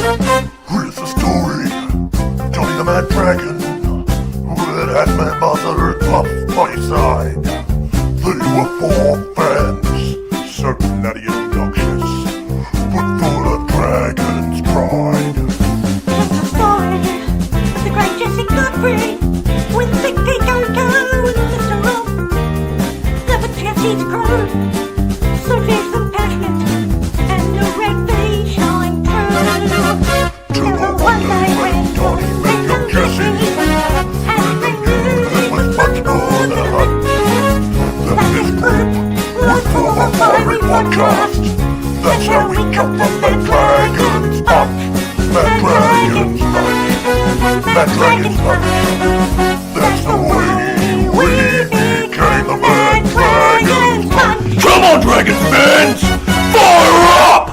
Here's the story. Donny the Mad Dragon, that had my mother up my side. They were four fans, certainly obnoxious, but full of dragon's pride. It's the story of the great Jesse Godfrey, with Vicky Go-Go and Mr. Rob. Never Jesse's crew, so fierce and passionate, and the red V shine true. Till one day when Donny met Jesse, and they knew It was much more than a hunt. That this group would form a fiery podcast. That's how we come from the dragon's up. Mad Dragon's Punch. Mad Dragon's Punch. That's the way we became the Mad Dragon's Punch. Come on, Dragon fans! Fire up!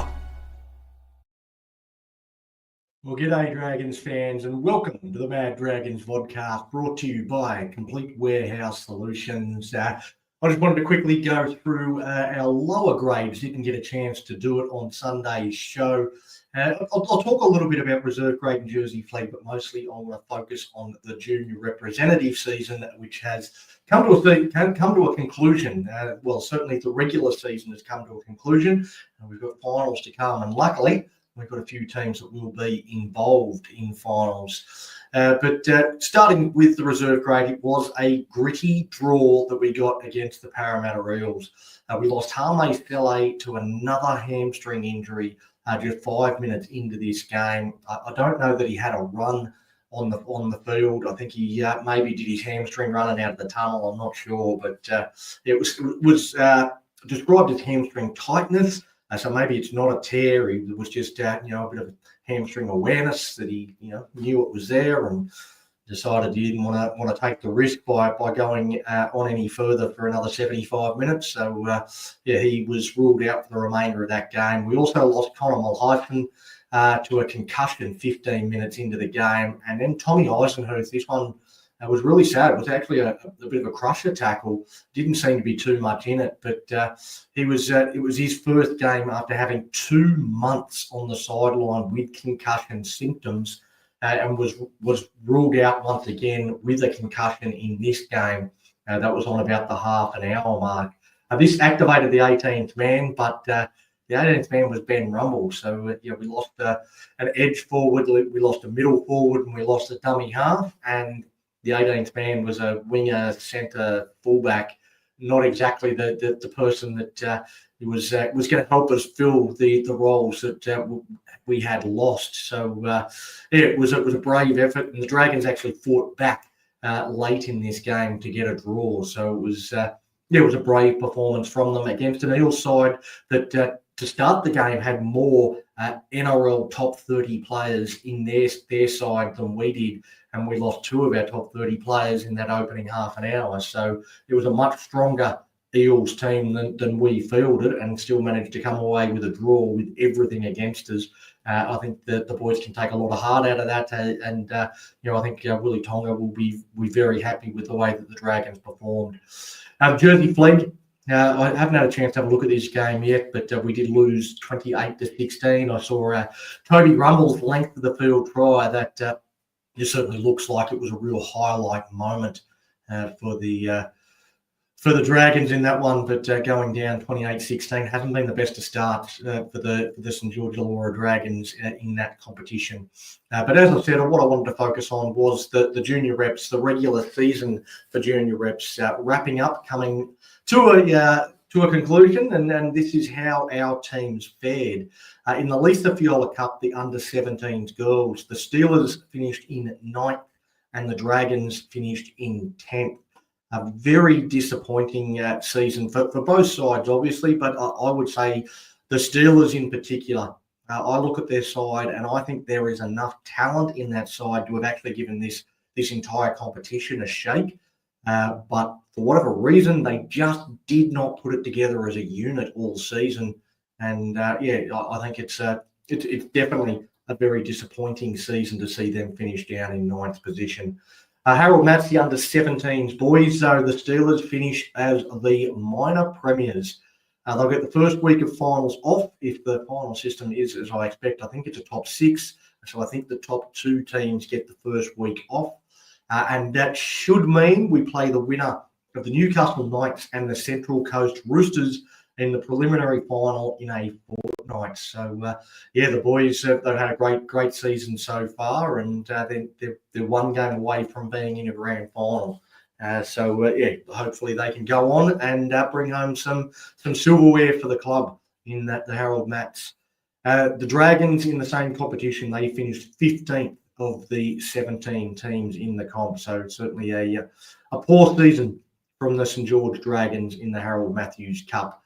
Well, g'day Dragons fans, and welcome to the Mad Dragons podcast, brought to you by Complete Warehouse Solutions. I just wanted to quickly go through our lower grades. You can get a chance to do it on Sunday's show. I'll talk a little bit about reserve grade and jersey flag, but mostly I want to focus on the junior representative season, which has come to a conclusion. Well, certainly the regular season has come to a conclusion, and we've got finals to come, and luckily we've got a few teams that will be involved in finals. But starting with the reserve grade, it was a gritty draw that we got against the Parramatta Eels. We lost Harmay Fele to another hamstring injury just 5 minutes into this game. I don't know that he had a run on the field. I think he maybe did his hamstring running out of the tunnel. I'm not sure, but it was described as hamstring tightness. So maybe it's not a tear. It was just a bit of hamstring awareness that he knew it was there and decided he didn't want to take the risk by going on any further for another 75 minutes. So he was ruled out for the remainder of that game. We also lost Connor Mulhyphen to a concussion 15 minutes into the game, and then Tommy Eisenhuth. This one was really sad. It was actually a bit of a crusher tackle. Didn't seem to be too much in it, but it was his first game after having 2 months on the sideline with concussion symptoms, and was ruled out once again with a concussion in this game. That was on about the half an hour mark. This activated the 18th man, but the 18th man was Ben Rumble. So we lost an edge forward, we lost a middle forward, and we lost a dummy half, and the 18th man was a winger, centre, fullback, not exactly the person that was going to help us fill the roles that we had lost. So it was a brave effort, and the Dragons actually fought back late in this game to get a draw. So it was a brave performance from them against an Eels side that to start the game had more NRL top 30 players in their side than we did. And we lost 2 of our top 30 players in that opening half an hour. So it was a much stronger Eels team than we fielded, and still managed to come away with a draw with everything against us. I think that the boys can take a lot of heart out of that. And I think Willie Tonga will be very happy with the way that the Dragons performed. Jersey Fleet. I haven't had a chance to have a look at this game yet, but we did lose 28-16. I saw Toby Rumble's length of the field try that it certainly looks like it was a real highlight moment for the Dragons in that one. But going down 28-16 hasn't been the best of starts for the St George Illawarra Dragons in that competition. But as I said, what I wanted to focus on was the junior reps, the regular season for junior reps wrapping up, coming to a conclusion, and this is how our teams fared. In the Lisa Fiola Cup, the under-17s girls, the Steelers finished in 9th and the Dragons finished in 10th. A very disappointing season for both sides, obviously, but I would say the Steelers in particular. I look at their side and I think there is enough talent in that side to have actually given this entire competition a shake. But for whatever reason, they just did not put it together as a unit all season. And I think it's definitely a very disappointing season to see them finish down in 9th position. Harold Matts, the under-17s boys, though the Steelers finish as the minor premiers. They'll get the first week of finals off if the final system is, as I expect. I think it's a top 6. So I think the top 2 teams get the first week off. And that should mean we play the winner of the Newcastle Knights and the Central Coast Roosters in the preliminary final in a fortnight. So, the boys, they've had a great season so far, and they're one game away from being in a grand final. Hopefully they can go on and bring home some silverware for the club in the Harold Mats. The Dragons in the same competition, they finished 15th of the 17 teams in the comp. So certainly a poor season from the St George Dragons in the Harold Matthews Cup.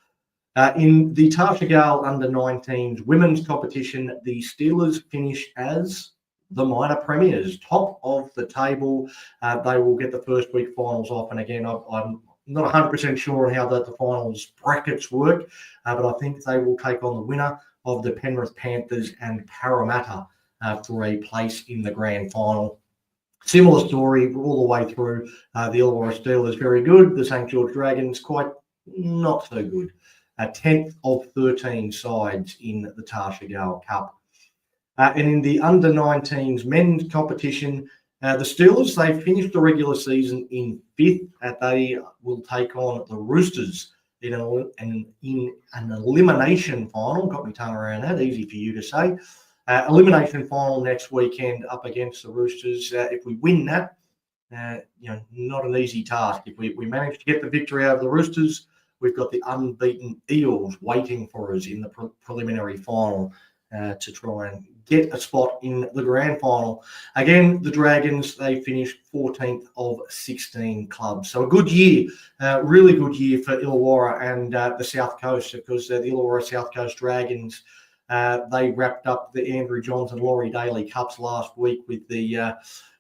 In the Tarsha Gale under-19s women's competition, the Steelers finish as the minor premiers, top of the table. They will get the first week finals off. And again, I'm not 100% sure on how the finals brackets work, but I think they will take on the winner of the Penrith Panthers and Parramatta for a place in the grand final. Similar story all the way through. The Illawarra Steelers very good. The St George Dragons quite not so good. 10th of 13 sides in the Tarsha Gale Cup. And in the under-19s men's competition, the Steelers, they finished the regular season in 5th. They will take on the Roosters in an elimination final. Got me tongue around that, easy for you to say. Elimination final next weekend up against the Roosters. If we win that, not an easy task. If we manage to get the victory over the Roosters, we've got the unbeaten Eels waiting for us in the preliminary final to try and get a spot in the grand final. Again, the Dragons, they finished 14th of 16 clubs. So a good year, really good year for Illawarra and the South Coast, because the Illawarra South Coast Dragons, they wrapped up the Andrew Johns and Laurie Daly Cups last week with the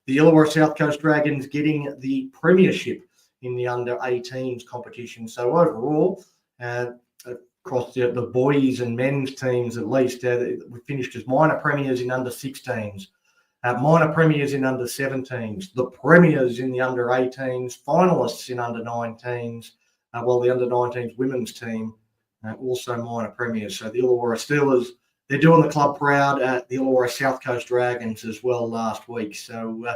Illawarra South Coast Dragons getting the premiership in the under-18s competition. So overall, across the boys and men's teams at least, we finished as minor premiers in under-16s, minor premiers in under-17s, the premiers in the under-18s, finalists in under-19s, while the under-19s women's team also minor premiers. So the Illawarra Steelers, they're doing the club proud. The Illawarra South Coast Dragons as well last week. So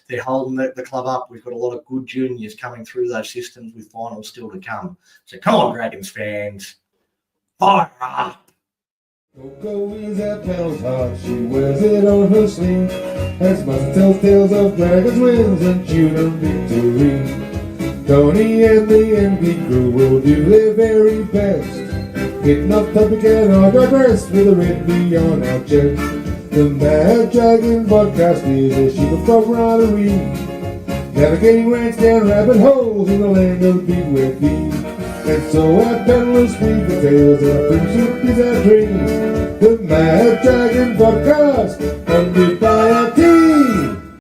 they're holding the club up. We've got a lot of good juniors coming through those systems with finals still to come. So come on, Dragons fans. Fire up! Coco is at Pell's heart, she wears it on her sleeve. As Mustard tells tales of dragons wins and tuna victory. Donny and the NP crew will do their very best. Getting off topic and I digress with a red V on our chest. The Mad Dragon podcast is a sheep of camaraderie. Navigating rants down rabbit holes in the land of big wet feet. And so our peddlers weave the tales and our friendship is our dream. The Mad Dragon podcast.